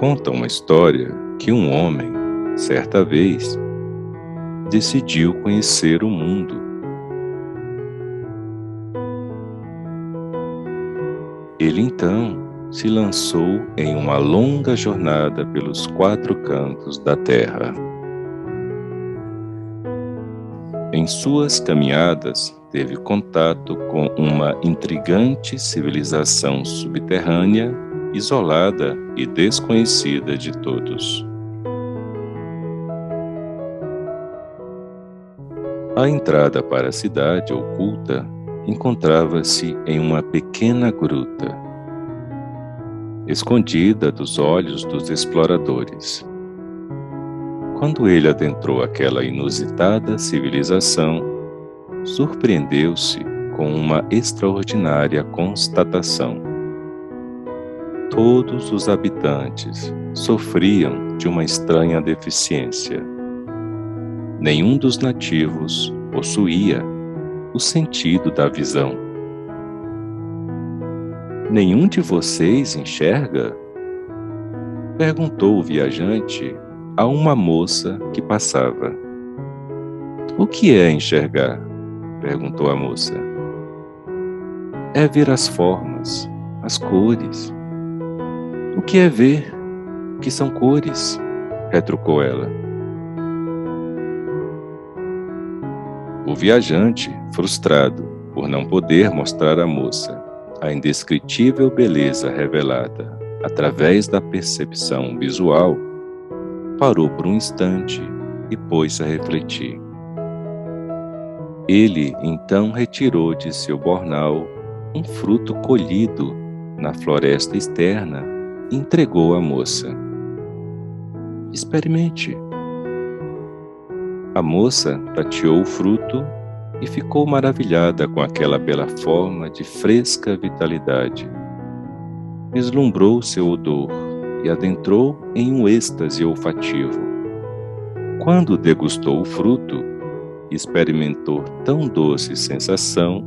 Conta uma história que um homem, certa vez, decidiu conhecer o mundo. Ele então se lançou em uma longa jornada pelos 4 cantos da terra. Em suas caminhadas, teve contato com uma intrigante civilização subterrânea, isolada e desconhecida de todos. A entrada para a cidade oculta encontrava-se em uma pequena gruta, escondida dos olhos dos exploradores. Quando ele adentrou aquela inusitada civilização, surpreendeu-se com uma extraordinária constatação. Todos os habitantes sofriam de uma estranha deficiência. Nenhum dos nativos possuía o sentido da visão. "Nenhum de vocês enxerga?" perguntou o viajante a uma moça que passava. "O que é enxergar?" perguntou a moça. "É ver as formas, as cores." "O que é ver? O que são cores?" retrucou ela. O viajante, frustrado por não poder mostrar à moça a indescritível beleza revelada através da percepção visual, parou por um instante e pôs-se a refletir. Ele então retirou de seu bornal um fruto colhido na floresta externa e entregou à moça. "Experimente." A moça tateou o fruto e ficou maravilhada com aquela bela forma de fresca vitalidade. Vislumbrou seu odor e adentrou em um êxtase olfativo. Quando degustou o fruto, experimentou tão doce sensação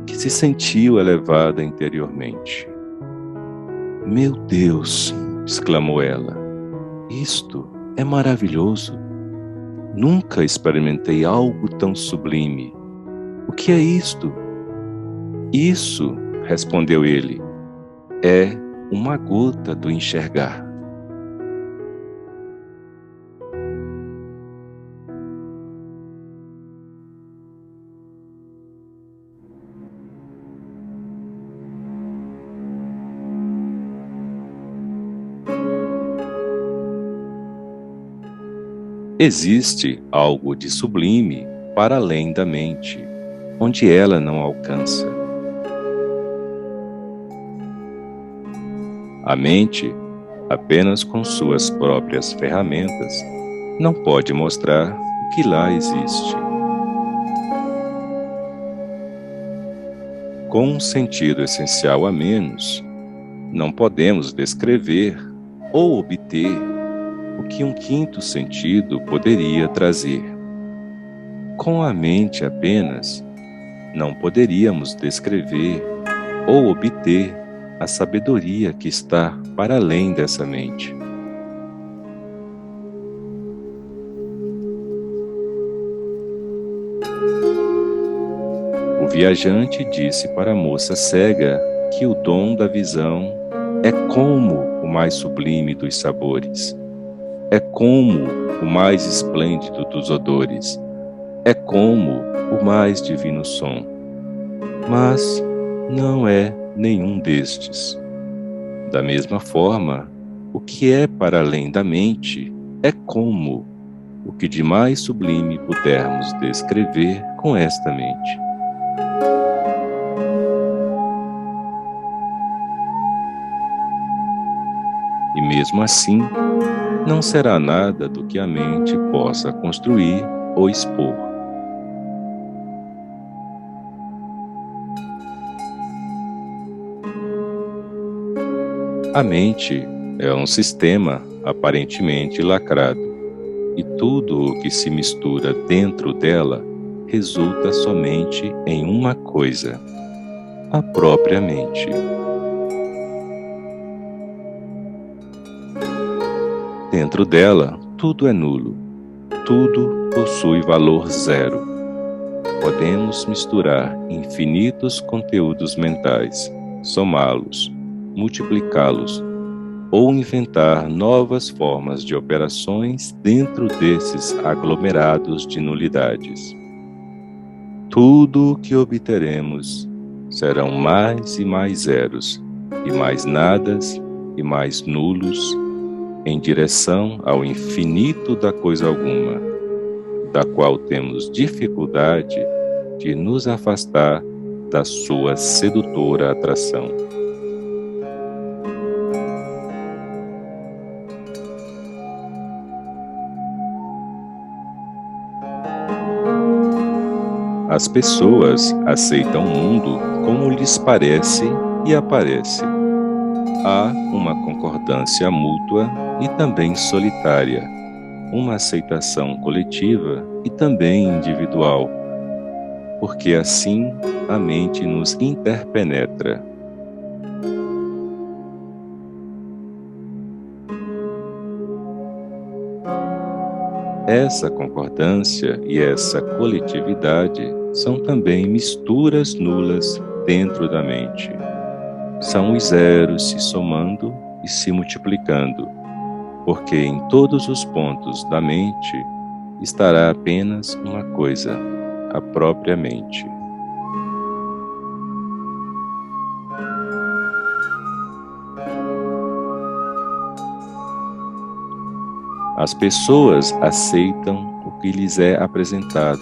que se sentiu elevada interiormente. "Meu Deus!" exclamou ela. "Isto é maravilhoso! Nunca experimentei algo tão sublime. O que é isto?" "Isso", respondeu ele, "é uma gota do enxergar." Existe algo de sublime para além da mente, onde ela não alcança. A mente, apenas com suas próprias ferramentas, não pode mostrar o que lá existe. Com um sentido essencial a menos, não podemos descrever ou obter o que um quinto sentido poderia trazer. Com a mente apenas, não poderíamos descrever ou obter a sabedoria que está para além dessa mente. O viajante disse para a moça cega que o dom da visão é como o mais sublime dos sabores, é como o mais esplêndido dos odores, é como o mais divino som. Mas não é nenhum destes. Da mesma forma, o que é para além da mente é como o que de mais sublime pudermos descrever com esta mente. E mesmo assim, não será nada do que a mente possa construir ou expor. A mente é um sistema aparentemente lacrado, e tudo o que se mistura dentro dela resulta somente em uma coisa: a própria mente. Dentro dela, tudo é nulo, tudo possui valor zero. Podemos misturar infinitos conteúdos mentais, somá-los, multiplicá-los, ou inventar novas formas de operações dentro desses aglomerados de nulidades. Tudo o que obteremos serão mais e mais zeros, e mais nadas e mais nulos, em direção ao infinito da coisa alguma, da qual temos dificuldade de nos afastar da sua sedutora atração. As pessoas aceitam o mundo como lhes parece e aparece. Há uma concordância mútua e também solitária, uma aceitação coletiva e também individual, porque assim a mente nos interpenetra. Essa concordância e essa coletividade são também misturas nulas dentro da mente. São os zeros se somando e se multiplicando, porque em todos os pontos da mente estará apenas uma coisa, a própria mente. As pessoas aceitam o que lhes é apresentado,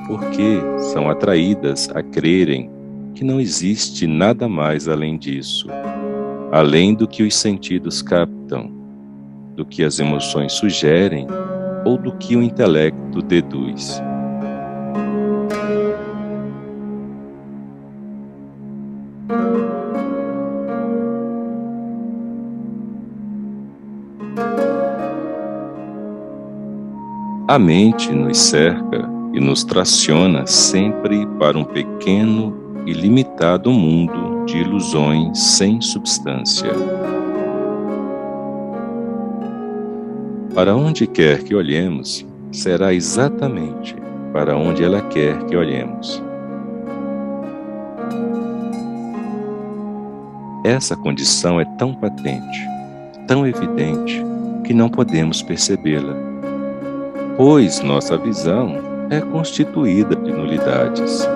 porque são atraídas a crerem que não existe nada mais além disso, além do que os sentidos captam, do que as emoções sugerem ou do que o intelecto deduz. A mente nos cerca e nos traciona sempre para um pequeno e limitado mundo de ilusões sem substância. Para onde quer que olhemos, será exatamente para onde ela quer que olhemos. Essa condição é tão patente, tão evidente, que não podemos percebê-la, pois nossa visão é constituída de nulidades.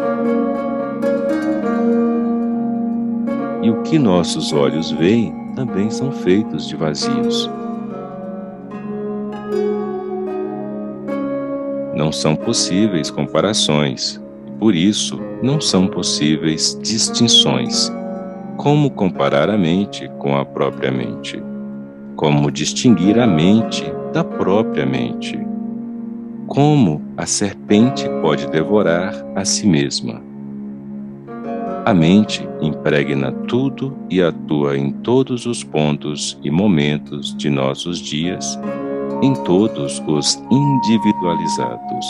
E o que nossos olhos veem também são feitos de vazios. Não são possíveis comparações, e por isso não são possíveis distinções. Como comparar a mente com a própria mente? Como distinguir a mente da própria mente? Como a serpente pode devorar a si mesma? A mente impregna tudo e atua em todos os pontos e momentos de nossos dias, em todos os individualizados.